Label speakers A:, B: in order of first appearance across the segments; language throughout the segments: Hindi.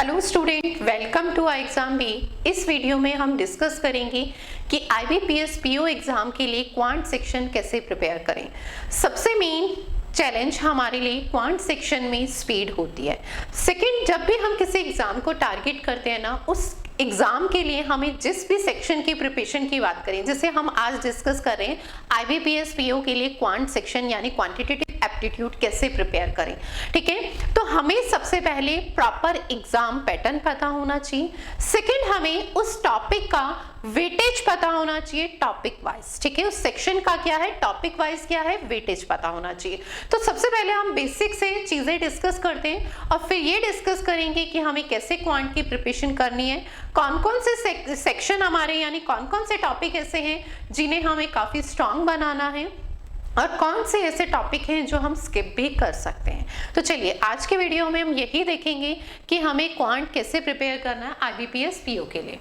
A: Hello student, welcome to I exam B. इस वीडियो में हम डिस्कस करेंगे कि IBPS PO एग्जाम के लिए क्वांट सेक्शन कैसे प्रिपेयर करें। सबसे मेन चैलेंज हमारे लिए क्वांट सेक्शन में स्पीड होती है। सेकंड, जब भी हम किसी एग्जाम को टारगेट करते हैं ना, उस एग्जाम के लिए हमें जिस भी सेक्शन की प्रिपरेशन की बात करें, जैसे हम आज डिस्कस कर रहे हैं IBPS PO के लिए क्वांट सेक्शन यानी क्वांटिटेटिव एप्टीट्यूड कैसे प्रिपेयर करें। ठीक है, तो हमें सबसे पहले प्रॉपर एग्जाम पैटर्न पता होना चाहिए। सेकंड, हमें उस टॉपिक का वेटेज पता होना चाहिए टॉपिक वाइज। ठीक है, उस सेक्शन का क्या है, टॉपिक वाइज क्या है, वेटेज पता होना चाहिए। तो सबसे पहले हम बेसिक से चीजें डिस्कस करते हैं और फिर ये डिस्कस करेंगे कि हमें कैसे क्वांट की प्रिपरेशन करनी है, कौन कौन से सेक्शन हमारे यानी कौन कौन से टॉपिक ऐसे हैं जिन्हें हमें काफी स्ट्रांग बनाना है और कौन से ऐसे टॉपिक हैं जो हम स्किप भी कर सकते हैं। तो चलिए आज के वीडियो में हम यही देखेंगे कि हमें क्वांट कैसे प्रिपेयर करना है IBPS PO के लिए।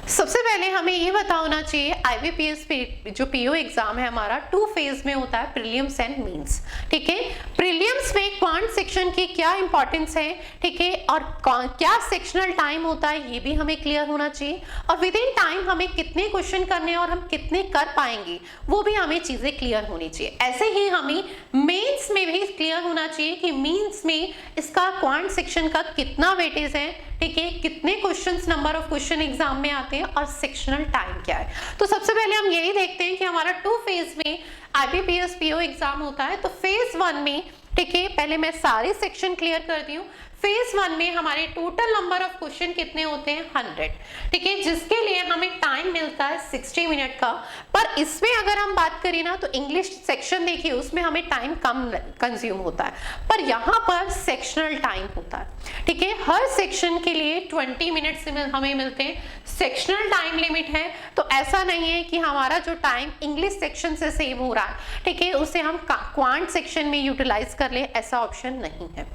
A: सबसे पहले हमें ये पता होना चाहिए IBPS जो PO एग्जाम है हमारा 2 फेज में होता है, प्रीलिम्स एंड मेंस। ठीक है, प्रीलिम्स में क्वांट सेक्शन की क्या इंपॉर्टेंस है, ठीक है, और क्या सेक्शनल टाइम होता है ये भी हमें क्लियर होना चाहिए, और विद इन टाइम हमें कितने क्वेश्चन करने हैं और हम कितने कर पाएंगे वो भी हमें चीजें क्लियर होनी चाहिए। ऐसे ही हमें मेंस में भी क्लियर होना चाहिए कि मेंस में इसका क्वांट सेक्शन का कितना वेटेज है, ठीक है, कितने questions, number of question exam में आते हैं और सेक्शनल टाइम क्या है। तो सबसे पहले हम यही देखते हैं कि हमारा 2 फेज में IBPS PO एग्जाम होता है। तो फेज 1 में, ठीक है, पहले मैं सारे सेक्शन क्लियर करती हूँ। फेज 1 में हमारे टोटल नंबर ऑफ क्वेश्चन कितने होते हैं, 100। ठीक है, जिसके लिए हमें टाइम मिलता है 60 मिनट का। पर इसमें अगर हम बात करें ना तो इंग्लिश सेक्शन देखिए उसमें हमें टाइम कम कंज्यूम होता है, पर यहाँ पर सेक्शनल टाइम होता है। ठीक है, हर सेक्शन के लिए 20 मिनट से हमें मिलते हैं। सेक्शनल टाइम लिमिट है, तो ऐसा नहीं है कि हमारा जो टाइम इंग्लिश सेक्शन से सेव हो रहा है, ठीक है, उसे हम क्वांट सेक्शन में यूटिलाइज कर ले, ऐसा ऑप्शन नहीं है।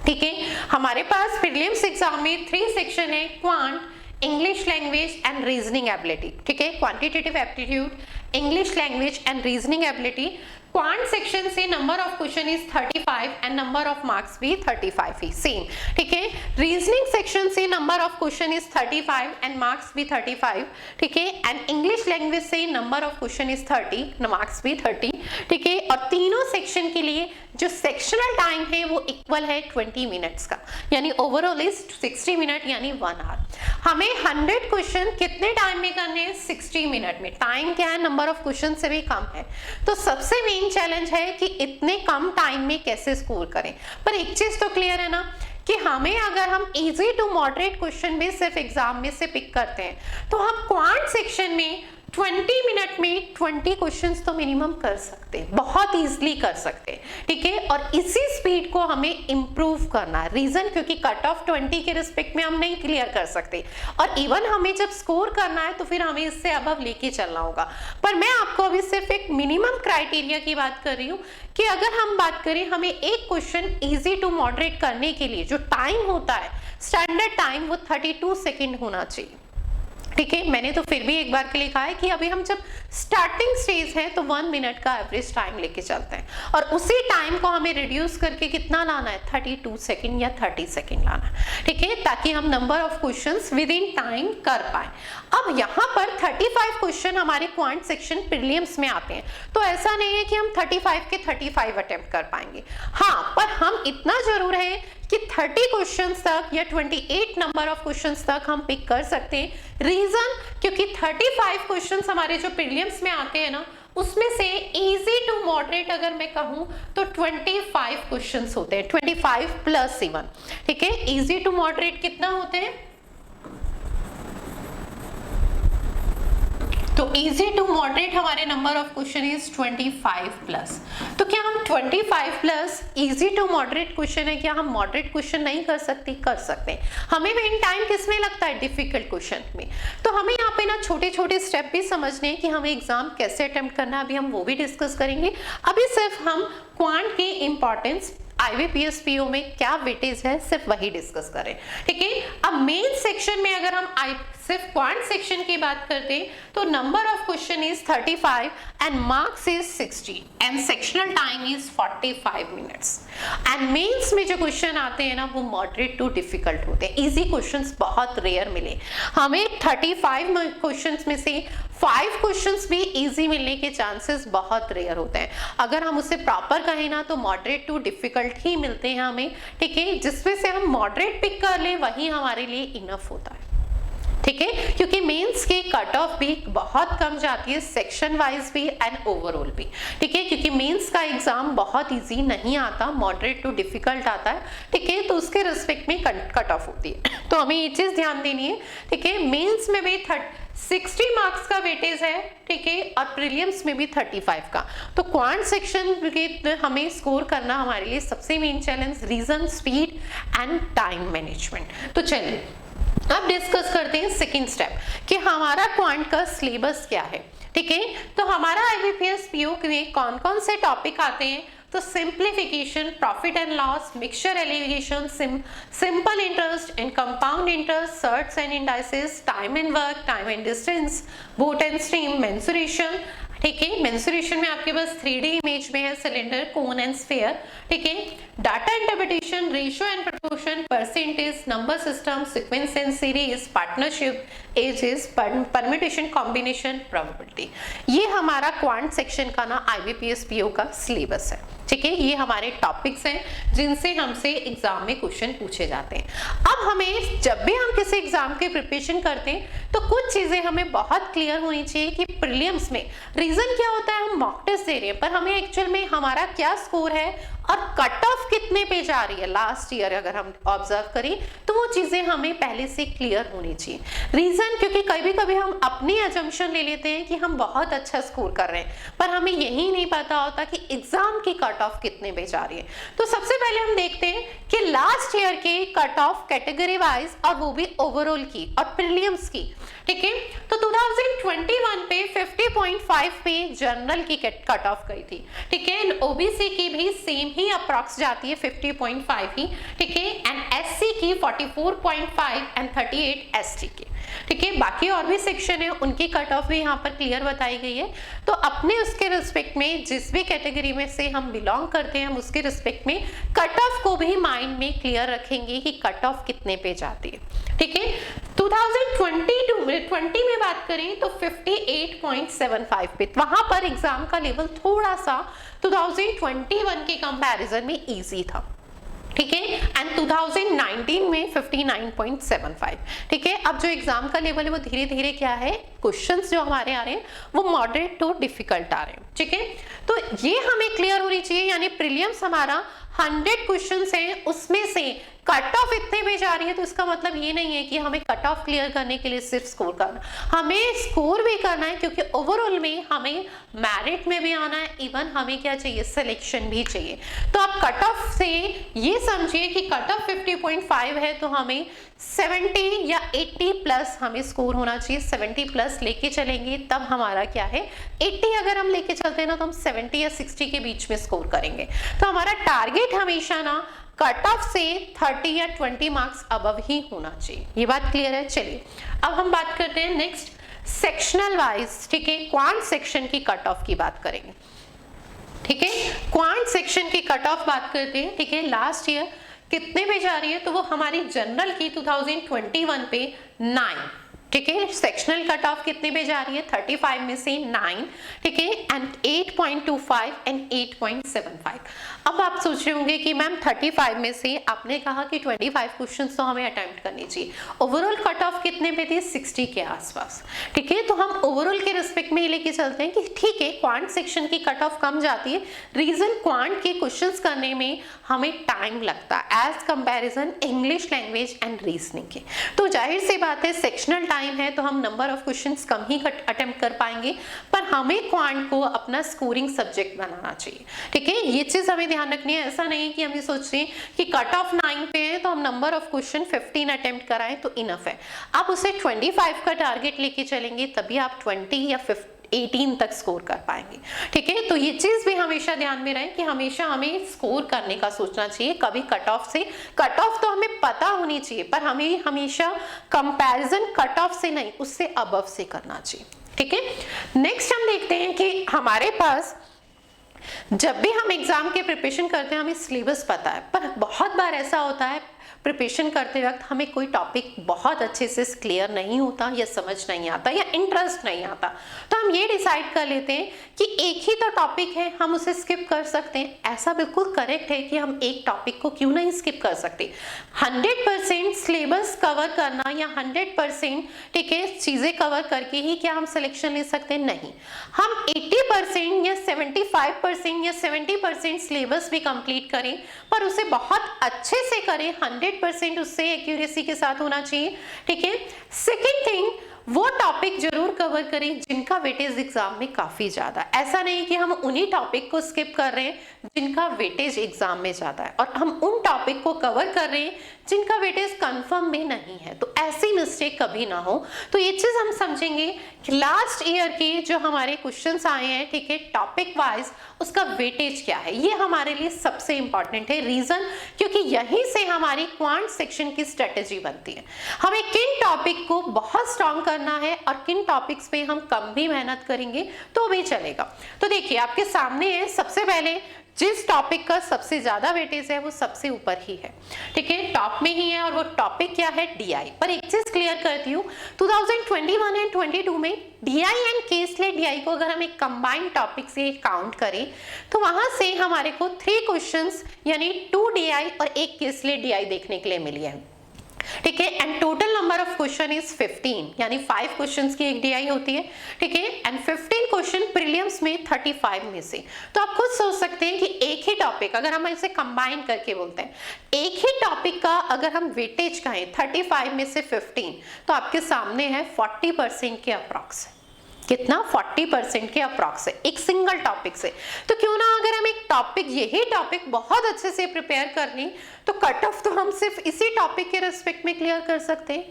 A: ठीक है, हमारे पास प्रीलिम्स एग्जाम में 3 सेक्शन है, quant, English language and reasoning ability. ठीक है, quantitative aptitude, English language and reasoning ability. Quant section से number of question is 35 and number of marks भी 35 ही सेम। ठीक है, रीजनिंग सेक्शन से number of question is 35 and marks भी 35। ठीक है, एंड इंग्लिश लैंग्वेज से number of question is 30, marks भी 30। ठीक है, और तीनों सेक्शन के लिए जो सेक्शनल टाइम है वो इक्वल है 20 मिनट्स का, यानी ओवरऑल इज 60 मिनट यानी 1 आवर। हमें 100 क्वेश्चन कितने टाइम में करने हैं, 60 मिनट में। टाइम क्या है, नंबर ऑफ क्वेश्चन से भी कम है। तो सबसे मेन चैलेंज है कि इतने कम टाइम में कैसे स्कोर करें। पर एक चीज तो क्लियर है ना कि हमें अगर हम इजी टू मॉडरेट क्वेश्चन भी सिर्फ एग्जाम में से पिक करते हैं तो हम क्वांट सेक्शन में 20 मिनट में 20 क्वेश्चंस तो मिनिमम कर सकते हैं, बहुत इजीली कर सकते हैं। ठीक है, और इसी स्पीड को हमें इंप्रूव करना है। रीजन, क्योंकि कट ऑफ 20 के रिस्पेक्ट में हम नहीं क्लियर कर सकते, और इवन हमें जब स्कोर करना है तो फिर हमें इससे अबव लेके चलना होगा। पर मैं आपको अभी सिर्फ एक मिनिमम क्राइटेरिया की बात कर रही हूँ कि अगर हम बात करें हमें एक क्वेश्चन इजी टू मॉडरेट करने के लिए जो टाइम होता है, स्टैंडर्ड टाइम, वो 32 सेकेंड होना चाहिए। ठीक है, मैंने तो फिर भी एक बार के लिए कहा है कि अभी हम जब स्टार्टिंग स्टेज है तो 1 मिनट का एवरेज टाइम लेके चलते हैं, और उसी टाइम को हमें रिड्यूस करके कितना लाना है, 32 सेकेंड या 30 सेकेंड लाना है। ठीक है, ताकि हम number of questions with in time कर पाए। अब यहाँ पर 35 क्वेश्चन हमारे क्वांट सेक्शन प्रीलिम्स में आते हैं, तो ऐसा नहीं है कि हम 35 के 35 अटेम्प्ट कर पाएंगे। हाँ, पर हम इतना जरूर है कि 30 क्वेश्चंस तक या 28 नंबर ऑफ क्वेश्चंस तक हम पिक कर सकते हैं। रीजन, क्योंकि 35 क्वेश्चंस हमारे जो प्रीलिम्स में आते हैं ना, उसमें से इजी टू मॉडरेट अगर मैं कहूं तो 25 क्वेश्चंस होते हैं, 25 प्लस इवन। ठीक है, इजी टू मॉडरेट कितना होते हैं, तो इजी टू मॉडरेट हमारे number of question is 25 plus. तो क्या हम 25 plus easy to moderate question है, क्या हम मॉडरेट क्वेश्चन नहीं कर सकते, कर सकते हैं। हमें मेन टाइम किस में लगता है, डिफिकल्ट क्वेश्चन में। तो हमें यहाँ पे ना छोटे छोटे स्टेप भी समझने हैं कि हमें एग्जाम कैसे अटेम्प्ट करना है, अभी हम वो भी डिस्कस करेंगे। अभी सिर्फ हम क्वांट की इंपॉर्टेंस, IBPS में क्या वेटेज है, सिर्फ वही डिस्कस करें। ठीक है, अब मेन सेक्शन में अगर हम सिर्फ क्वांट सेक्शन की बात करते हैं तो number of question is 35 and marks is 60 and sectional time is 45 minutes. And mains में जो क्वेश्चन आते हैं ना वो मॉडरेट टू डिफिकल्ट होते हैं, इजी क्वेश्चंस बहुत रेयर मिले हमें। 35 क्वेश्चंस में से 5 क्वेश्चंस भी इजी मिलने के चांसेस बहुत रेयर होते हैं। अगर हम उसे प्रॉपर कहें ना तो मॉडरेट टू डिफिकल्ट ही मिलते हैं हमें, ठीक है। जिसमें से हम मॉडरेट पिक कर ले वही हमारे लिए इनफ होता है, ठीक है, क्योंकि मेंस की कट ऑफ भी बहुत कम जाती है, सेक्शन वाइज भी एंड ओवरऑल भी, ठीक है, क्योंकि मेंस का एग्जाम बहुत इजी नहीं आता, मॉडरेट टू डिफिकल्ट आता है, ठीक है, तो उसके रिस्पेक्ट में कट ऑफ होती है। तो हमें ये चीज ध्यान देनी है, ठीक है। मेंस में भी 60 मार्क्स का वेटेज है, ठीक है, और प्रीलिम्स में भी 35 का। तो क्वांट सेक्शन हमें स्कोर करना हमारे लिए सबसे main challenge, reason, speed and time management. तो चलिए अब डिस्कस करते हैं सेकंड स्टेप कि हमारा क्वांट का सिलेबस क्या है, ठीक है। तो हमारा IBPS PO में कौन कौन से टॉपिक आते हैं, तो simplification, profit and loss, mixture allegation, simple interest and compound interest, shirts and indices, time and work, time and distance, boat and stream, mensuration, ठीक है। मेंसुरेशन में आपके पास 3D इमेज में है सिलेंडर, कोन एंड स्फीयर, ठीक है। Data interpretation, ratio and proportion, percentage, number system, sequence and series, partnership, ages, permutation, combination, probability. ये हमारा क्वांट सेक्शन का ना IBPS PO का सिलेबस है, ठीक है। ये हमारे टॉपिक्स हैं जिनसे हमसे एग्जाम में क्वेश्चन पूछे जाते हैं। अब हमें जब भी हम किसी एग्जाम की प्रिपरेशन करते हैं तो कुछ चीजें हमें बहुत क्लियर होनी चाहिए कि प्रीलिम्स में रीजन क्या होता है, हम मॉक टेस्ट दे रहे हैं पर हमें एक्चुअल में हमारा क्या स्कोर है और कट ऑफ कितने पे जा रही है लास्ट ईयर अगर हम ऑब्जर्व करें तो वो चीजें हमें पहले से क्लियर होनी चाहिए। रीजन क्योंकि कभी कभी हम अपनी अजम्पशन ले लेते हैं कि हम बहुत अच्छा स्कोर कर रहे हैं पर हमें यही नहीं पता होता कि एग्जाम की कट ऑफ कितने पे जा रही है। तो सबसे पहले हम देखते हैं कि लास्ट ईयर के कट ऑफ कैटेगरी वाइज और वो भी ओवरऑल की और प्रीलिम्स की, ठीक है। तो 2021 पे 50.5 पे जनरल की कट ऑफ गई थी, ठीक है। ओबीसी की भी सेम ही अप्रॉक्स जाती है 50.5 ही, ठीक है, एंड एससी की 44.5 एंड 38 एसटी की, ठीक है। बाकी और भी सेक्शन है उनकी कट ऑफ भी यहाँ पर क्लियर बताई गई है। तो अपने उसके रिस्पेक्ट में जिस भी कैटेगरी में से हम बिलोंग करते हैं हम उसके रिस्पेक्ट में कट ऑफ को भी माइंड में क्लियर रखेंगे कि कट ऑफ कितने पे जाती है, ठीक है। 2020 में बात करें तो 58.75 पे, वहां पर एग्जाम का लेवल थोड़ा सा 2021 के कंपैरिजन में इजी था, ठीक है, एंड 2019 में 59.75, ठीक है। अब जो एग्जाम का लेवल है वो धीरे धीरे क्या है, क्वेश्चंस जो हमारे आ रहे हैं वो मॉडरेट टू डिफिकल्ट आ रहे हैं, ठीक है। तो ये हमें क्लियर होनी चाहिए, यानी प्रीलिम्स हमारा 100 क्वेश्चंस हैं उसमें से कट ऑफ इतने पे जा रही है तो इसका मतलब ये नहीं है कि हमें कट ऑफ क्लियर करने के लिए सिर्फ स्कोर करना, हमें स्कोर भी करना है क्योंकि ओवरऑल में हमें मेरिट में भी आना है, इवन हमें क्या चाहिए, सिलेक्शन भी चाहिए। तो आप कट ऑफ से ये समझिए कि कट ऑफ 50.5 है तो हमें 70 या 80 प्लस हमें स्कोर होना चाहिए, 70 प्लस लेके चलेंगे तब हमारा क्या है, 80 अगर हम लेके चलते हैं ना तो हम 70 या 60 के बीच में स्कोर करेंगे। तो हमारा टारगेट हमेशा ना कट ऑफ से 30 या 20 मार्क्स अबव ही होना चाहिए, ये बात क्लियर है। चलिए अब हम बात करते हैं नेक्स्ट सेक्शनल वाइज, ठीक है, क्वांट सेक्शन की कट ऑफ की बात करेंगे, ठीक है। क्वांट सेक्शन की कट ऑफ बात करते हैं, ठीक है, लास्ट ईयर कितने पे जा रही है तो वो हमारी जनरल की 2021 पे 9, ठीक है। सेक्शनल कट ऑफ कितने पे जा रही है, 35 में से 9, ठीक है, एंड 8.25 एंड 8.75। अब आप सोच रहे होंगे कि मैम 35 में से आपने कहा कि 25 क्वेश्चंस तो हमें अटेम्प्ट करनी चाहिए, ओवरऑल कट ऑफ कितने पे थी, 60 के आसपास, ठीक है। तो हम ओवरऑल के रिस्पेक्ट में लेके चलते हैं कि ठीक है क्वांट सेक्शन की कट ऑफ कम जाती है, रीजन क्वांट के क्वेश्चंस करने में हमें टाइम लगता है as comparison English language and reasoning के। तो जाहिर सी बात है सेक्शनल टाइम है तो हम number of questions come he attempt कर पाएंगे, पर हमें क्वांट को अपना स्कोरिंग सब्जेक्ट बनाना चाहिए, ठीक है। ये चीज हमें ध्यान रखनी है, ऐसा नहीं कि हम ये सोच रहे हैं कि कट ऑफ 9 पे है तो हम नंबर ऑफ क्वेश्चन 15 अटेम्प्ट कराएं तो इनफ है। आप उसे 25 का टारगेट लेके चलेंगे तभी आप 20 या 18 तक स्कोर कर पाएंगे। ठीक है, तो ये चीज भी हमेशा ध्यान में रहे कि हमेशा हमें स्कोर करने का सोचना चाहिए, कभी कट ऑफ से, कट ऑफ तो हमें पता होनी चाहिए पर हमें हमेशा कंपैरिजन कट ऑफ से नहीं, उससे अबव से करना चाहिए। ठीक है, नेक्स्ट हम देखते हैं कि हमारे पास जब भी हम एग्जाम के प्रिपरेशन करते हैं हमें सिलेबस पता है, पर बहुत बार ऐसा होता है प्रिपरेशन करते वक्त हमें कोई टॉपिक बहुत अच्छे से क्लियर नहीं होता या समझ नहीं आता या इंटरेस्ट नहीं आता, तो हम ये डिसाइड कर लेते हैं कि एक ही तो टॉपिक है, हम उसे स्किप कर सकते हैं। ऐसा बिल्कुल करेक्ट है कि हम एक टॉपिक को क्यों नहीं स्किप कर सकते। 100% सिलेबस कवर करना या 100% ठीक है चीजें कवर करके ही क्या हम सिलेक्शन ले सकते हैं? नहीं, हम 80% या 75% या 70% सिलेबस भी कंप्लीट करें पर उसे बहुत अच्छे से करें, 100% उससे एक्यूरेसी के साथ होना चाहिए। ठीक है, सेकेंड थिंग, वो टॉपिक जरूर कवर करें जिनका वेटेज एग्जाम में काफी ज्यादा, ऐसा नहीं कि हम उन्हीं टॉपिक को स्किप कर रहे हैं जिनका वेटेज एग्जाम में ज्यादा है और हम उन टॉपिक को कवर कर रहे हैं जिनका वेटेज कंफर्म में नहीं है, तो ऐसी मिस्टेक कभी ना हो। तो ये चीज हम समझेंगे कि लास्ट ईयर के जो हमारे क्वेश्चंस आए हैं, ठीक है, टॉपिक वाइज उसका वेटेज क्या है, ये हमारे लिए सबसे इंपॉर्टेंट है। रीजन, क्योंकि यहीं से हमारी क्वांट सेक्शन की स्ट्रेटेजी बनती है, हमें किन टॉपिक को बहुत स्ट्रॉन्ग करना है और किन टॉपिक्स पे हम कम भी मेहनत करेंगे तो भी चलेगा। तो देखिए आपके सामने है, सबसे पहले जिस टॉपिक का सबसे ज्यादा वेटेज है वो सबसे ऊपर ही है, ठीक है, टॉप में ही है, और वो टॉपिक क्या है? डीआई। पर एक चीज क्लियर करती हूँ, 2021 एंड 22 में DI and case slate DI को अगर हम एक कंबाइंड टॉपिक से काउंट करें तो वहां से हमारे को 3 क्वेश्चंस यानी 2 डीआई और 1 केस स्लेट डीआई देखने के लिए मिली है। ठीक है, and total number of question is 15, यानी 5 क्वेश्चंस की एक डीआई होती है। ठीक है, एंड 15 क्वेश्चन प्रीलिम्स में 35 में से। तो आप खुद सोच सकते हैं कि एक ही टॉपिक, अगर हम इसे कंबाइन करके बोलते हैं, एक ही टॉपिक का अगर हम वेटेज कहें 35 में से 15, तो आपके सामने है 40% के अप्रॉक्स। कितना? 40% के अप्रॉक्स है एक सिंगल टॉपिक से। तो क्यों ना अगर हम एक टॉपिक, यही टॉपिक बहुत अच्छे से प्रिपेयर कर लें तो कट ऑफ तो हम सिर्फ इसी टॉपिक के रिस्पेक्ट में क्लियर कर सकते हैं।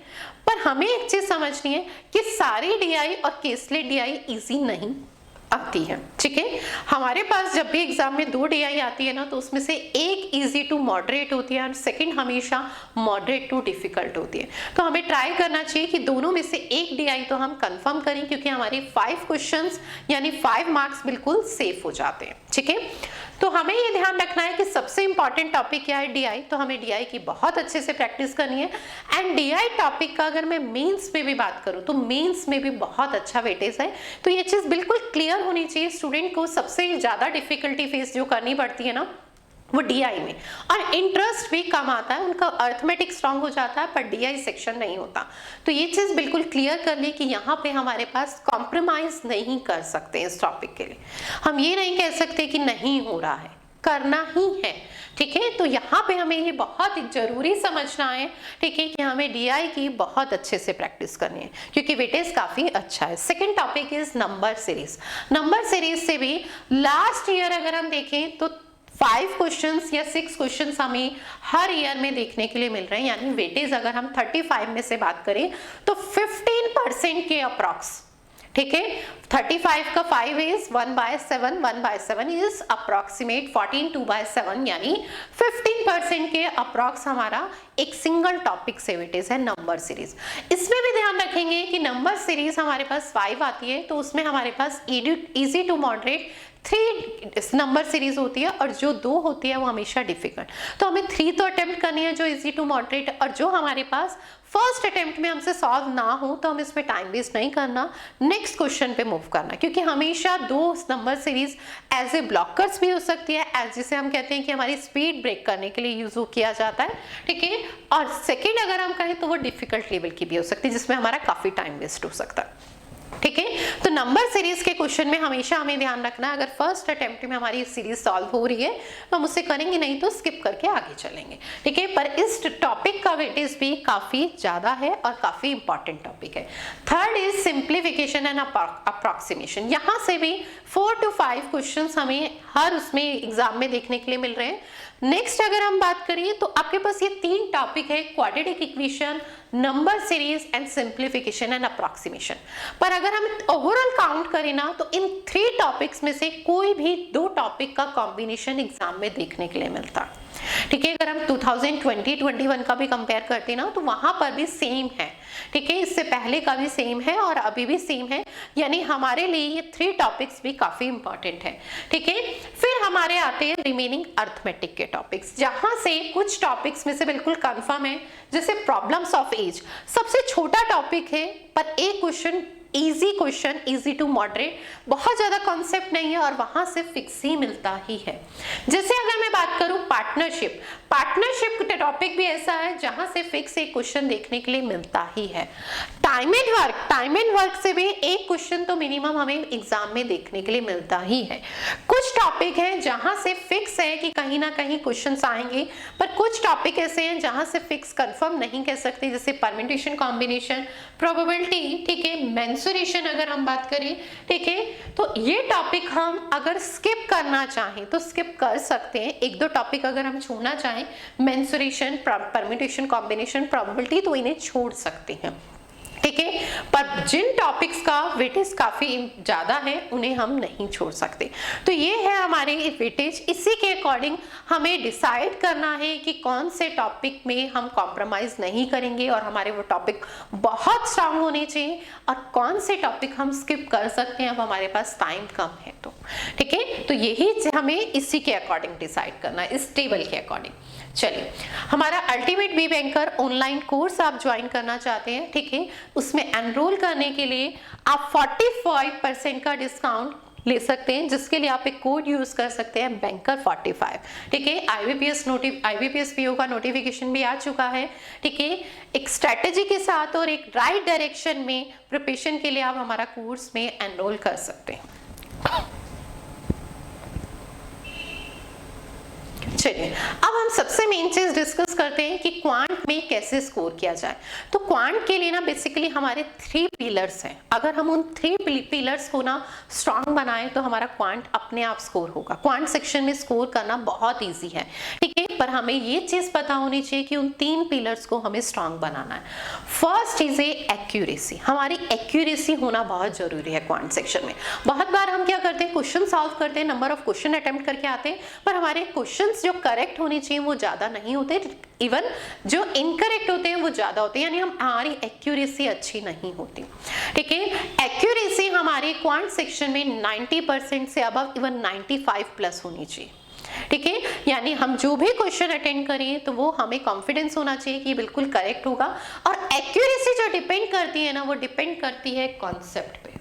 A: पर हमें एक चीज समझनी है कि सारी डीआई और केस स्लेट डीआई इजी नहीं आती है। ठीक है, हमारे पास जब भी एग्जाम में 2 डीआई आती है ना, तो उसमें से एक इजी टू मॉडरेट होती है और सेकंड हमेशा मॉडरेट टू डिफिकल्ट होती है। तो हमें ट्राई करना चाहिए कि दोनों में से एक डीआई तो हम कंफर्म करें, क्योंकि हमारे 5 क्वेश्चंस यानी 5 मार्क्स बिल्कुल सेफ हो जाते हैं। ठीक है, तो हमें ये ध्यान रखना है कि सबसे इंपॉर्टेंट टॉपिक क्या है? डीआई। तो हमें डीआई की बहुत अच्छे से प्रैक्टिस करनी है। एंड डीआई टॉपिक का अगर मैं मेंस में भी बात करूं तो मेंस में भी बहुत अच्छा वेटेज है। तो ये चीज बिल्कुल क्लियर होनी चाहिए स्टूडेंट को। सबसे ज्यादा डिफिकल्टी फेस जो करनी पड़ती है ना वो डीआई में, और इंटरेस्ट भी कम आता है, उनका अर्थमेटिक स्ट्रांग हो जाता है पर डीआई सेक्शन नहीं होता। तो ये चीज बिल्कुल क्लियर कर ली कि यहाँ पे हमारे पास कॉम्प्रोमाइज नहीं कर सकते इस टॉपिक के लिए। हम ये नहीं कह सकते कि नहीं हो रहा है, करना ही है। ठीक है, तो यहाँ पे हमें ये बहुत जरूरी समझना है, ठीक है, कि हमें डीआई की बहुत अच्छे से प्रैक्टिस करनी है क्योंकि वेटेज काफी अच्छा है। Second topic is number series. Number series से भी लास्ट ईयर अगर हम देखें तो 5 क्वेश्चंस या 6 क्वेश्चंस हमें हर ईयर में देखने के लिए मिल रहे हैं, यानी वेटेज अगर हम 35 में से बात करें तो 15% के अप्रॉक्स। ठीक है, 35 का 5 इज 1/7, 1/7 इज अप्रॉक्सीमेट 14, 2/7 यानी 15% के अप्रॉक्स हमारा एक सिंगल टॉपिक से वेटेज है नंबर सीरीज। इसमें भी ध्यान रखेंगे कि नंबर सीरीज हमारे पास 5 आती है तो उसमें हमारे पास easy to moderate 3 number series होती है और जो 2 होती है वो हमेशा डिफिकल्ट। तो हमें 3 तो अटेम्प्ट करनी है जो इजी टू मॉडरेट, और जो हमारे पास फर्स्ट अटेम्प्ट में हमसे सॉल्व ना हो तो हम इसमें टाइम वेस्ट नहीं करना, नेक्स्ट क्वेश्चन पे मूव करना, क्योंकि हमेशा 2 number series as a blockers भी हो सकती है, एज जिसे हम कहते हैं कि हमारी स्पीड ब्रेक करने के लिए यूज किया जाता है। ठीक है, और सेकेंड अगर हम कहें तो वो डिफिकल्ट लेवल की भी हो सकती है जिसमें हमारा काफी टाइम वेस्ट हो सकता है। ठीक है, तो नंबर सीरीज के क्वेश्चन में हमेशा हमें ध्यान रखना है, अगर फर्स्ट अटेम्प्ट में हमारी सीरीज सॉल्व हो रही है तो हम उससे करेंगे, नहीं तो स्किप करके आगे चलेंगे। ठीक है, पर इस टॉपिक का वेटेज भी काफी ज्यादा है और काफी इंपॉर्टेंट टॉपिक है। Third is simplification and approximation. यहाँ से भी 4 to 5 क्वेश्चंस हमें हर उसमें एग्जाम में देखने के लिए मिल रहे हैं। नेक्स्ट अगर हम बात करें तो आपके पास ये 3 टॉपिक है, quadratic equation, number series and simplification and approximation. पर अगर हम ओवरऑल काउंट करें ना तो इन 3 टॉपिक्स में से कोई भी 2 टॉपिक का कॉम्बिनेशन एग्जाम में देखने के लिए मिलता। ठीक है, अगर हम 2020-21 का भी कंपेयर करते हैं ना तो वहां पर भी सेम है। ठीक है, इससे पहले का भी सेम है और अभी भी सेम है, यानी हमारे लिए ये 3 टॉपिक्स भी काफी इंपॉर्टेंट है। ठीक है, फिर हमारे आते हैं रिमेनिंग अर्थमेटिक के टॉपिक्स, जहां से कुछ टॉपिक्स में से बिल्कुल कंफर्म है, जैसे प्रॉब्लम्स ऑफ एज सबसे छोटा टॉपिक है, पर एक क्वेश्चन इजी टू मॉडरेट, बहुत ज्यादा कॉन्सेप्ट नहीं है और वहां से फिक्स ही मिलता ही है। जैसे अगर मैं बात करूं पार्टनरशिप टॉपिक भी ऐसा है जहां से फिक्स एक क्वेश्चन देखने के लिए मिलता ही है। टाइम एंड वर्क से भी एक क्वेश्चन तो मिनिमम हमें एग्जाम में देखने के लिए मिलता ही है। कुछ टॉपिक है जहां से फिक्स है कि कहीं ना कहीं क्वेश्चंस आएंगे, पर कुछ टॉपिक ऐसे हैं जहां से फिक्स कंफर्म नहीं कह सकते, जैसे परम्यूटेशन, कॉम्बिनेशन, प्रोबेबिलिटी। ठीक है, मेंसुरेशन अगर हम बात करें, ठीक है, तो ये टॉपिक हम अगर स्किप करना चाहें तो स्किप कर सकते हैं। 1-2 टॉपिक अगर हम छोड़ना चाहें, मेंसुरेशन, परम्यूटेशन, कॉम्बिनेशन, प्रोबेबिलिटी, तो इन्हें छोड़ सकते हैं। ठीक है, पर जिन टॉपिक्स का वेटेज काफी ज्यादा है उन्हें हम नहीं छोड़ सकते। तो ये है हमारे वेटेज। इसी के अकॉर्डिंग हमें डिसाइड करना है कि कौन से टॉपिक में हम कॉम्प्रोमाइज नहीं करेंगे और हमारे वो टॉपिक बहुत स्ट्रांग होने चाहिए, और कौन से टॉपिक हम स्किप कर सकते हैं अब हमारे पास टाइम कम है तो। ठीक है, तो यही हमें इसी के अकॉर्डिंग डिसाइड करना है, इस टेबल के अकॉर्डिंग। चलिए, हमारा ultimate B banker online course आप ज्वाइन करना चाहते हैं, ठीक है, उसमें एनरोल करने के लिए आप 45% का डिस्काउंट ले सकते हैं, जिसके लिए आप एक कोड यूज कर सकते हैं, बैंकर45। ठीक है, आईबीपीएस पीओ का नोटिफिकेशन भी आ चुका है। ठीक है, एक स्ट्रेटेजी के साथ और एक राइट डायरेक्शन में प्रिपरेशन के लिए आप हमारा कोर्स में एनरोल कर सकते हैं। चलिए, अब हम सबसे मेन चीज डिस्कस करते हैं कि क्वांट में कैसे स्कोर किया जाए। तो क्वांट के लिए ना बेसिकली हमारे 3 पिलर्स हैं। अगर हम उन 3 पिलर्स को ना स्ट्रांग बनाएं तो हमारा क्वांट अपने आप स्कोर होगा। क्वांट सेक्शन में स्कोर करना बहुत इजी है। ठीक है, पर हमें ये चीज पता होनी चाहिए कि उन 3 पिलर्स को हमें स्ट्रांग बनाना है। फर्स्ट चीज है एक्यूरेसी। हमारी एक्यूरेसी होना बहुत जरूरी है क्वांट सेक्शन में। बहुत बार हम क्या करते हैं, क्वेश्चन सॉल्व करते हैं, नंबर ऑफ क्वेश्चन अटेम्प्ट करके आते हैं, पर हमारे क्वेश्चंस जो करेक्ट होने चाहिए वो ज्यादा नहीं होते, इवन जो इनकरेक्ट होते हैं वो ज्यादा होते हैं, यानी हमारी एक्यूरेसी अच्छी नहीं होती। ठीक है, एक्यूरेसी हमारे क्वांट सेक्शन में 90% से अबव, इवन 95+ होनी चाहिए। ठीक है, यानी हम जो भी क्वेश्चन अटेंड करें तो वो हमें कॉन्फिडेंस होना चाहिए कि बिल्कुल करेक्ट होगा। और एक्यूरेसी जो डिपेंड करती है ना, वो डिपेंड करती है कॉन्सेप्ट पे।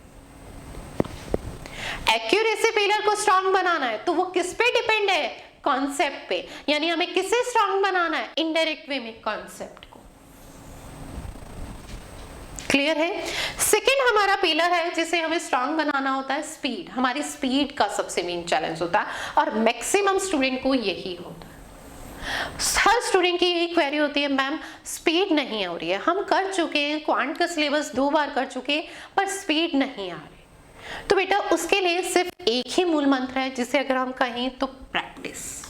A: एक्यूरेसी पिलर को स्ट्रांग बनाना है तो वो किस पे डिपेंड है, कॉन्सेप्ट पे। यानी हमें किसे स्ट्रांग बनाना है, इनडायरेक्ट वे में कॉन्सेप्ट को। क्लियर है। सेकेंड हमारा पिलर है जिसे हमें स्ट्रांग बनाना होता है, स्पीड। हमारी स्पीड का सबसे मेन चैलेंज होता है और मैक्सिमम स्टूडेंट को यही होता है। हर स्टूडेंट की यही क्वेरी होती है, मैम स्पीड नहीं हो रही है, हम कर चुके हैं क्वांट का सिलेबस 2 बार कर चुके हैं पर स्पीड नहीं आ रही। तो बेटा उसके लिए सिर्फ एक ही मूल मंत्र है, जिसे अगर हम कहें तो प्रैक्टिस।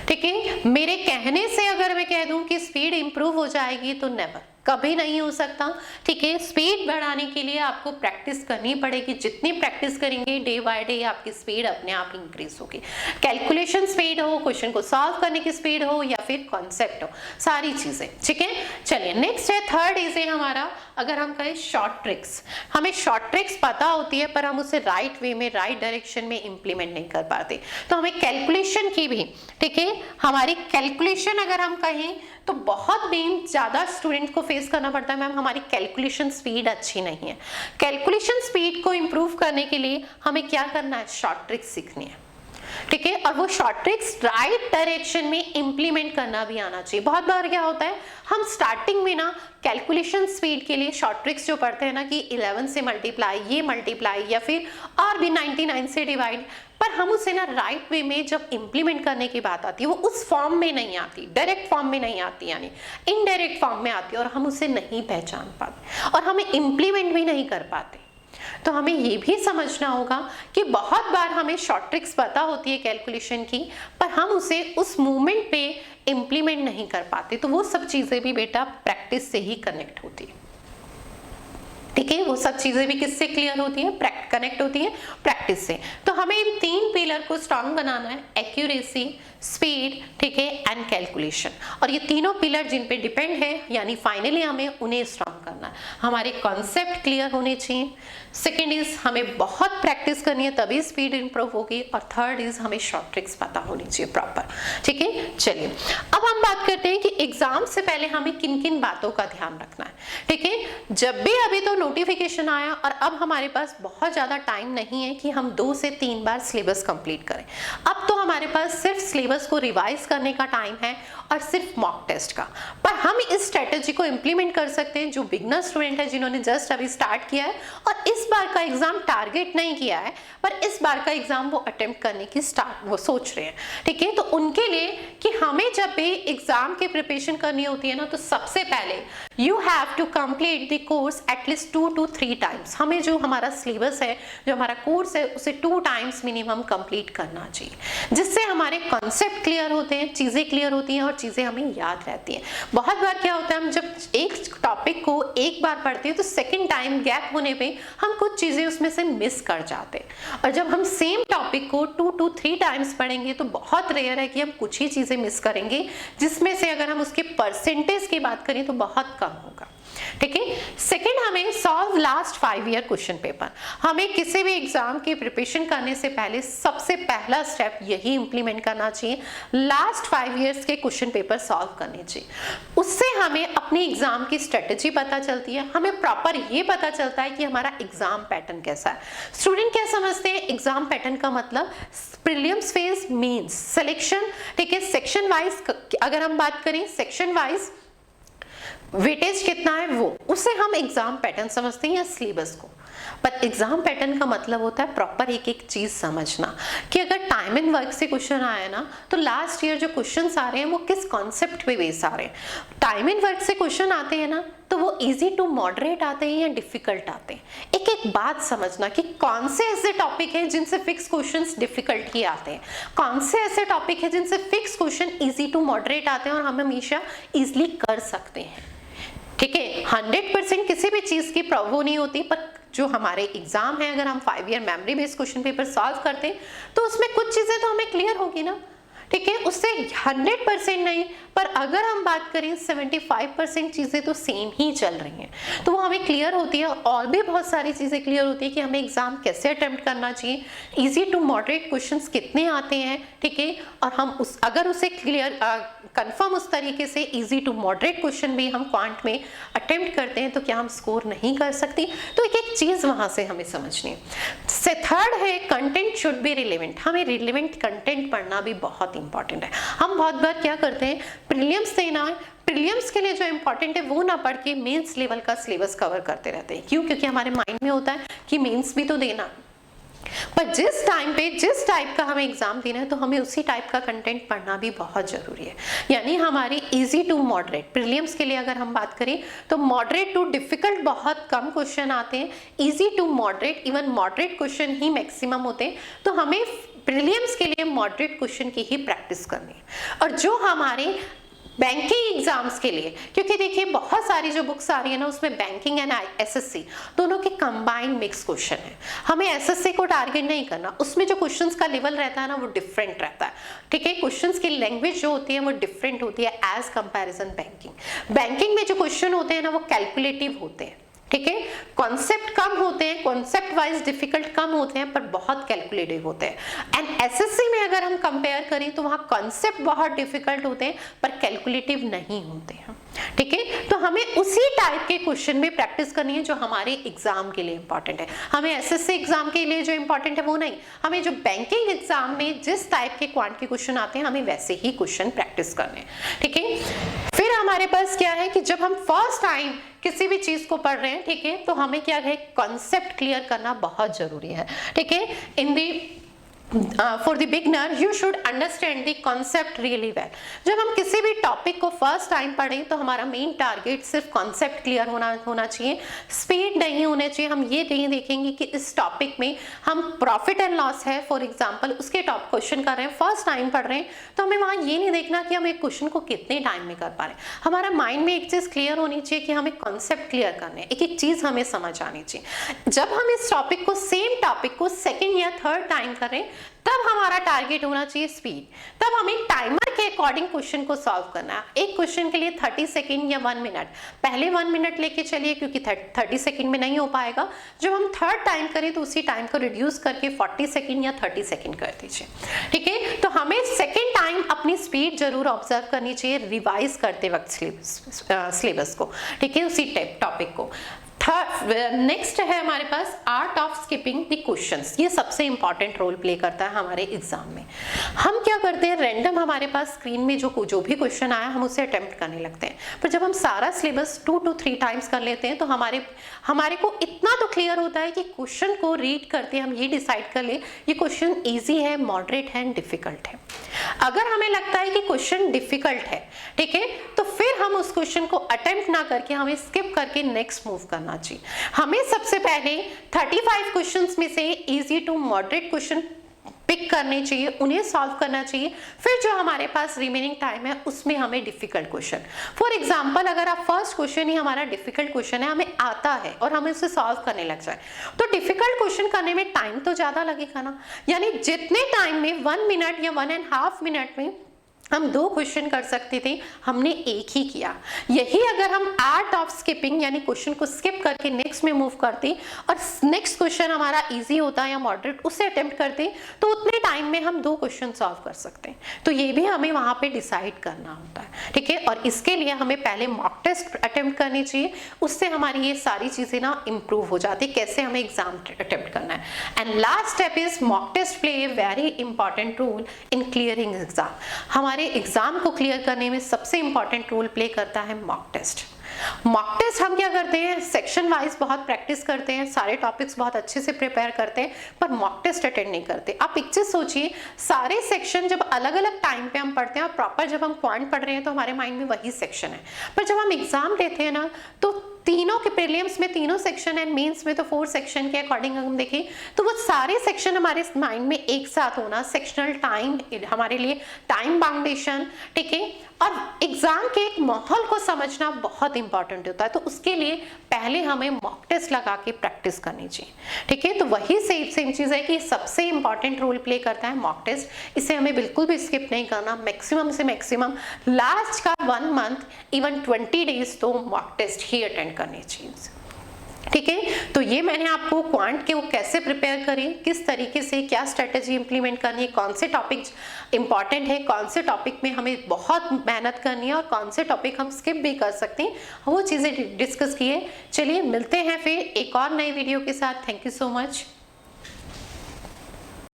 A: ठीक है, मेरे कहने से अगर मैं कह दूं कि स्पीड इंप्रूव हो जाएगी तो नेवर, कभी नहीं हो सकता। ठीक है, स्पीड बढ़ाने के लिए आपको प्रैक्टिस करनी पड़ेगी। जितनी प्रैक्टिस करेंगे डे बाय डे आपकी स्पीड अपने आप इंक्रीज होगी। कैलकुलेशन स्पीड हो, क्वेश्चन को सॉल्व करने की स्पीड हो या फिर कॉन्सेप्ट हो, सारी चीजें। ठीक है, चलिए नेक्स्ट है, थर्ड इज है हमारा, अगर हम कहें शॉर्ट ट्रिक्स। हमें शॉर्ट ट्रिक्स पता होती है पर हम उसे राइट वे में, राइट डायरेक्शन में इंप्लीमेंट नहीं कर पाते। तो हमें कैलकुलेशन की भी, ठीक है, हमारी कैलकुलेशन अगर हम कहें तो बहुत मेन ज्यादा स्टूडेंट को फेस करना पड़ता है, मैम हमारी कैलकुलेशन स्पीड अच्छी नहीं है। कैलकुलेशन स्पीड को इंप्रूव करने के लिए हमें क्या करना है, शॉर्ट ट्रिक्स सीखनी है। ठीक है, और वो शॉर्ट ट्रिक्स राइट डायरेक्शन में इंप्लीमेंट करना भी आना चाहिए। बहुत बार क्या होता है, हम स्टार्टिंग में ना कैलकुलेशन स्पीड के लिए शॉर्ट ट्रिक्स जो पढ़ते हैं ना कि 11 से मल्टीप्लाई, ये मल्टीप्लाई या फिर और भी 99 से डिवाइड, पर हम उसे ना राइट वे में जब इंप्लीमेंट करने की बात आती है वो उस फॉर्म में नहीं आती, डायरेक्ट फॉर्म में नहीं आती, यानी इनडायरेक्ट फॉर्म में आती है और हम उसे नहीं पहचान पाते और हमें इंप्लीमेंट भी नहीं कर पाते। तो हमें ये भी समझना होगा कि बहुत बार हमें शॉर्ट ट्रिक्स पता होती है कैलकुलेशन की, पर हम उसे उस मूवमेंट पे इंप्लीमेंट नहीं कर पाते। तो वो सब चीजें भी बेटा प्रैक्टिस से ही कनेक्ट होती है। ठीक है, वो सब चीजें भी किससे क्लियर होती है, कनेक्ट होती है प्रैक्टिस से। तो हमें इन 3 पिलर को स्ट्रांग बनाना है, एक्यूरेसी, स्पीड, ठीक है, एंड कैलकुलेशन। और ये तीनों पिलर जिन पे डिपेंड है, यानी फाइनली हमें उन्हें स्ट्रांग करना है। हमारे कॉन्सेप्ट क्लियर होने चाहिए। सेकेंड इज हमें बहुत प्रैक्टिस करनी है तभी स्पीड इंप्रूव होगी। और थर्ड इज हमें शॉर्ट ट्रिक्स पता होनी चाहिए प्रॉपर। ठीक है, चलिए अब हम बात करते हैं कि एग्जाम से पहले हमें किन किन बातों का ध्यान रखना है। ठीक है, जब भी अभी तो नोटिफिकेशन आया और अब हमारे पास बहुत ज्यादा टाइम नहीं है कि हम 2 से 3 बार सिलेबस कंप्लीट करें। अब तो हमारे पास सिर्फ सिलेबस को रिवाइज करने का टाइम है और सिर्फ मॉक टेस्ट का। पर हम इस स्ट्रेटेजी को इंप्लीमेंट कर सकते हैं जो बिगनर स्टूडेंट है, जिन्होंने जस्ट अभी स्टार्ट किया है और इस बार का एग्जाम टारगेट नहीं किया है, पर इस बार का एग्जाम वो अटेम्प्ट करने की वो सोच रहे हैं। ठीक है, तो उनके लिए कि हमें जब भी एग्जाम की प्रिपरेशन करनी होती है ना, तो सबसे पहले you have to complete the course at least 2 to 3 times. हमें जो हमारा सिलेबस है, जो हमारा कोर्स है, उसे 2 टाइम्स मिनिमम कंप्लीट करना चाहिए, जिससे हमारे कॉन्सेप्ट क्लियर होते हैं, चीजें क्लियर होती हैं और चीजें हमें याद रहती हैं। बहुत बार क्या होता है, हम जब एक टॉपिक को एक बार पढ़ते हैं तो सेकंड टाइम गैप होने पे हम कुछ चीजें उसमें से मिस कर जाते हैं। और जब हम सेम टॉपिक को 2 to 3 टाइम्स पढ़ेंगे तो बहुत रेयर है कि हम कुछ ही चीजें मिस करेंगे, जिसमें से अगर हम उसके परसेंटेज की बात करें तो बहुत कम होगा। ठीक है, सेकंड हमें solve last 5 year question paper. हमें किसी भी एग्जाम की प्रिपरेशन करने से पहले सबसे पहला स्टेप यही इंप्लीमेंट करना चाहिए, लास्ट 5 इयर्स के क्वेश्चन पेपर सॉल्व करने चाहिए। उससे हमें अपनी एग्जाम की स्ट्रेटेजी पता चलती है, हमें प्रॉपर ये पता चलता है कि हमारा एग्जाम पैटर्न कैसा है। स्टूडेंट क्या समझते हैं एग्जाम पैटर्न का मतलब, प्रीलिम्स फेज, मेंस, सिलेक्शन, ठीक है, सेक्शन वाइज अगर हम बात करें, सेक्शन वाइज वेटेज कितना है वो, उसे हम एग्जाम पैटर्न समझते हैं या सिलेबस को। पर एग्जाम पैटर्न का मतलब होता है प्रॉपर एक एक चीज समझना, कि अगर टाइम एंड वर्क से क्वेश्चन आया ना, तो लास्ट ईयर जो क्वेश्चंस आ रहे हैं वो किस कॉन्सेप्ट पे बेस आ रहे हैं। टाइम एंड वर्क से क्वेश्चन आते हैं ना, तो वो इजी टू मॉडरेट आते हैं या डिफिकल्ट आते हैं। एक एक बात समझना कि कौन से ऐसे टॉपिक हैं जिनसे फिक्स क्वेश्चंस डिफिकल्ट ही आते हैं, कौन से ऐसे टॉपिक हैं जिनसे fix question easy to moderate आते हैं और हम हमेशा इजिली कर सकते हैं। ठीक है, 100% किसी भी चीज की वो नहीं होती, पर जो हमारे एग्जाम है, अगर हम 5 year memory based question paper solve करते हैं तो उसमें कुछ चीजें तो हमें क्लियर होगी ना। ठीक है, उससे 100% नहीं, पर अगर हम बात करें 75% चीजें तो सेम ही चल रही हैं, तो वो हमें क्लियर होती है। और भी बहुत सारी चीजें क्लियर होती है कि हमें एग्जाम कैसे अटेम्प्ट करना चाहिए, इजी टू मॉडरेट क्वेश्चंस कितने आते हैं। ठीक है, और हम अगर उसे क्लियर कंफर्म उस तरीके से इजी टू मॉडरेट क्वेश्चन भी हम क्वांट में अटेम्प्ट करते हैं तो क्या हम स्कोर नहीं कर सकती। तो एक एक चीज वहां से हमें समझनी है। थर्ड है कंटेंट शुड बी रिलेवेंट। हमें रिलेवेंट कंटेंट पढ़ना भी बहुत इंपॉर्टेंट है। हम बहुत बार क्या करते हैं, प्रीलिम्स देना है, प्रीलिम्स के लिए जो इंपॉर्टेंट है वो ना पढ़ के मेंस लेवल का सिलेबस कवर करते रहते हैं। क्यों? क्योंकि हमारे माइंड में होता है कि मेंस भी तो देना, पर जिस टाइम पे जिस टाइप का हमें एग्जाम देना है तो हमें उसी टाइप का कंटेंट पढ़ना भी बहुत जरूरी है। यानी हमारी इजी टू मॉडरेट, प्रीलिम्स के लिए अगर हम बात करें तो मॉडरेट टू डिफिकल्ट बहुत कम क्वेश्चन आते हैं, easy to moderate, even moderate question ही मैक्सिमम होते हैं। तो हमें प्रीलिम्स के लिए मॉडरेट क्वेश्चन की ही प्रैक्टिस करनी है। और जो हमारे बैंकिंग एग्जाम्स के लिए, क्योंकि देखिए बहुत सारी जो बुक्स आ रही है ना, उसमें बैंकिंग एंड एसएससी दोनों के कंबाइंड मिक्स क्वेश्चन है। हमें एसएससी को टारगेट नहीं करना, उसमें जो क्वेश्चंस का लेवल रहता है ना वो डिफरेंट रहता है। ठीक है, क्वेश्चंस की लैंग्वेज जो होती है वो डिफरेंट होती है एज कंपैरिजन बैंकिंग। बैंकिंग में जो क्वेश्चन होते हैं ना वो कैलकुलेटिव होते हैं। ठीक है, कॉन्सेप्ट कम होते हैं, कॉन्सेप्ट वाइज डिफिकल्ट कम होते हैं, पर बहुत कैलकुलेटिव होते हैं। एंड एसएससी में अगर हम कंपेयर करें तो वहां कॉन्सेप्ट बहुत डिफिकल्ट होते हैं पर कैलकुलेटिव नहीं होते हैं। ठीक है, तो हमें उसी टाइप के क्वेश्चन में प्रैक्टिस करनी है जो हमारे एग्जाम के लिए इंपॉर्टेंट है। हमें एसएससी एग्जाम के लिए जो इंपॉर्टेंट है वो नहीं, हमें जो बैंकिंग एग्जाम में जिस टाइप के क्वांट के क्वेश्चन आते हैं हमें वैसे ही क्वेश्चन प्रैक्टिस करने हैं। ठीक है, फिर हमारे पास क्या है कि जब हम फर्स्ट टाइम किसी भी चीज को पढ़ रहे हैं, ठीक है, तो हमें क्या है, कॉन्सेप्ट क्लियर करना बहुत जरूरी है। ठीक है, indeed for the beginner you should understand the concept really well. जब हम किसी भी टॉपिक को फर्स्ट टाइम पढ़ें तो हमारा मेन टारगेट सिर्फ कॉन्सेप्ट क्लियर होना चाहिए, स्पीड नहीं होना चाहिए। हम ये नहीं देखेंगे कि इस टॉपिक में हम प्रॉफिट एंड लॉस है फॉर एग्जांपल उसके टॉप क्वेश्चन कर रहे हैं, फर्स्ट टाइम पढ़ रहे हैं, तो हमें वहाँ ये नहीं देखना कि हम एक क्वेश्चन को कितने टाइम में कर पा रहे हैं। हमारा माइंड में एक चीज़ क्लियर होनी चाहिए कि हमें कॉन्सेप्ट क्लियर करने हैं, एक एक चीज़ हमें समझ आनी चाहिए। जब हम इस टॉपिक को सेम टॉपिक को सेकेंड या थर्ड टाइम करें तब हमारा टारगेट होना चाहिए स्पीड। तब हमें टाइमर के अकॉर्डिंग क्वेश्चन को सॉल्व करना है। एक क्वेश्चन के लिए 30 सेकंड या 1 मिनट, पहले 1 मिनट लेके चलिए क्योंकि 30 सेकंड में नहीं हो पाएगा। जब हम थर्ड टाइम करें तो उसी टाइम को रिड्यूस करके 40 सेकंड या 30 सेकंड कर दीजिए, ठीक है। तो हमें सेकंड टाइम अपनी स्पीड जरूर ऑब्जर्व करनी चाहिए रिवाइज करते वक्त सिलेबस को, ठीक है, उसी टॉपिक को। नेक्स्ट है हमारे पास art of skipping the questions. ये सबसे इंपॉर्टेंट रोल प्ले करता है हमारे एग्जाम में। हम क्या करते हैं, रैंडम हमारे पास स्क्रीन में जो भी क्वेश्चन आया हम उसे अटेम्प्ट करने लगते हैं, पर जब हम सारा सिलेबस 2 to 3 टाइम्स कर लेते हैं तो हमारे को इतना तो क्लियर होता है कि क्वेश्चन को रीड करते हम ये डिसाइड कर ले ये क्वेश्चन ईजी है, मॉडरेट है, डिफिकल्ट है। अगर हमें लगता है कि क्वेश्चन डिफिकल्ट है, ठीक है, तो फिर हम उस क्वेश्चन को अटेम्प्ट ना करके हमें स्किप करके नेक्स्ट मूव करना चाहिए। हमें सबसे पहले 35 क्वेश्चंस में से easy to moderate question pick करने चाहिए, उन्हें सॉल्व करना चाहिए। फिर जो हमारे पास रिमेनिंग टाइम है उसमें हमें डिफिकल्ट क्वेश्चन, फॉर एग्जांपल अगर आप फर्स्ट क्वेश्चन ही हमारा डिफिकल्ट क्वेश्चन है, हमें आता है और हमें उसे सॉल्व करने लग जाए तो डिफिकल्ट क्वेश्चन करने में टाइम तो ज्यादा लगेगा ना। यानी जितने टाइम में 1 मिनट या 1.5 मिनट में हम 2 क्वेश्चन कर सकते थे हमने एक ही किया। यही अगर हम आर्ट ऑफ स्किपिंग यानी क्वेश्चन को स्किप करके नेक्स्ट में मूव करते और नेक्स्ट क्वेश्चन हमारा इजी होता या मॉडरेट उसे अटेम्प्ट करते तो उतने टाइम में हम 2 क्वेश्चन सॉल्व कर सकते हैं। तो ये भी हमें वहां पे डिसाइड करना होता है, ठीक है। और इसके लिए हमें पहले मॉक टेस्ट अटेम्प्ट करनी चाहिए, उससे हमारी ये सारी चीजें ना इंप्रूव हो जाती, कैसे हमें एग्जाम अटेम्प्ट करना है। And last step is mock test play a very important role in clearing exam. हमारे एग्जाम को क्लियर करने में सबसे इंपॉर्टेंट रोल प्ले करता है मॉक टेस्ट। मॉक टेस्ट हम क्या करते हैं, सेक्शन वाइज बहुत प्रैक्टिस करते हैं, सारे टॉपिक्स बहुत अच्छे से प्रिपेयर करते हैं, पर मॉक टेस्ट अटेंड नहीं करते। आप एक चीज सोचिए, सारे सेक्शन जब अलग अलग टाइम पे हम पढ़ते हैं और प्रॉपर जब हम क्वांट पढ़ रहे हैं तो हमारे माइंड में वही सेक्शन है, पर जब हम एग्जाम देते हैं ना तो तीनों के प्रीलिम्स में 3 सेक्शन एंड मेंस में तो 4 सेक्शन के अकॉर्डिंग हम देखें तो वो सारे सेक्शन हमारे माइंड में एक साथ होना, सेक्शनल टाइम हमारे लिए टाइम बाउंडेशन, ठीक है, और एग्जाम के एक माहौल को समझना बहुत इंपॉर्टेंट होता है। तो उसके लिए पहले हमें मॉक टेस्ट लगा के प्रैक्टिस करनी चाहिए, ठीक है। तो वही सेम चीज है कि सबसे इंपॉर्टेंट रोल प्ले करता है मॉक टेस्ट। इसे हमें बिल्कुल भी स्किप नहीं करना, मैक्सिमम से मैक्सिमम लास्ट का 1 मंथ इवन 20 डेज तो मॉक टेस्ट ही अटेंड करनी चाहिए, ठीक है। तो ये मैंने आपको क्वांट के वो कैसे प्रिपेयर करें, किस तरीके से क्या स्ट्रेटेजी इंप्लीमेंट करनी है, कौन से टॉपिक इंपॉर्टेंट है, कौन से टॉपिक में हमें बहुत मेहनत करनी है और कौन से टॉपिक हम स्किप भी कर सकते हैं, वो चीज़ें डिस्कस किए। चलिए मिलते हैं फिर एक और नई वीडियो के साथ। Thank you so much.